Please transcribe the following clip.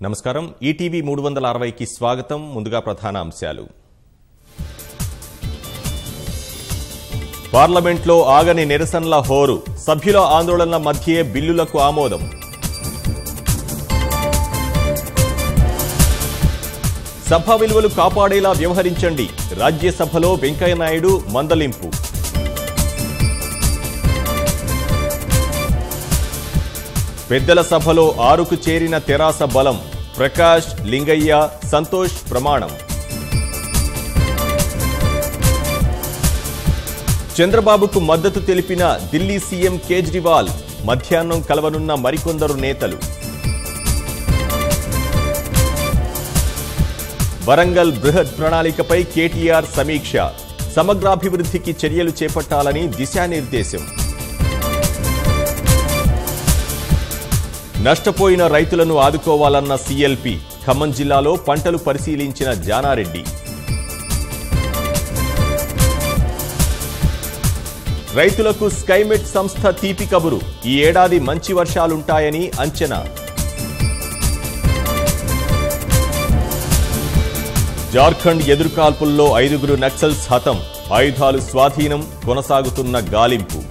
నమస్కారం ఈటీవీ 360కి స్వాగతం. ముందుగా ప్రధాన అంశాలు. పార్లమెంట్లో ఆగని నిరసనల హోరు, సభ్యుల ఆందోళనల మధ్యే బిల్లులకు ఆమోదం. సభ విలువలు కాపాడేలా వ్యవహరించండి, రాజ్యసభలో వెంకయ్యనాయుడు మందలింపు. పెద్దల సభలో 6కు చేరిన తెరాస బలం, ప్రకాష్, లింగయ్య, సంతోష్ ప్రమాణం. చంద్రబాబుకు మద్దతు తెలిపిన ఢిల్లీ సీఎం కేజ్రీవాల్, మధ్యాహ్నం కలవనున్న మరికొందరు నేతలు. వరంగల్ బృహత్ ప్రణాళికపై కేటీఆర్ సమీక్ష, సమగ్రాభివృద్ధికి చర్యలు చేపట్టాలని దిశానిర్దేశం. నష్టపోయిన రైతులను ఆదుకోవాలన్న సీఎల్పీ, ఖమ్మం జిల్లాలో పంటలు పరిశీలించిన జానారెడ్డి. రైతులకు స్కైమెట్ సంస్థ తీపి కబురు, ఈ ఏడాది మంచి వర్షాలుంటాయని అంచనా. జార్ఖండ్ ఎదురుకాల్పుల్లో 5గురు నక్సల్స్ హతం, ఆయుధాలు స్వాధీనం, కొనసాగుతున్న గాలింపు.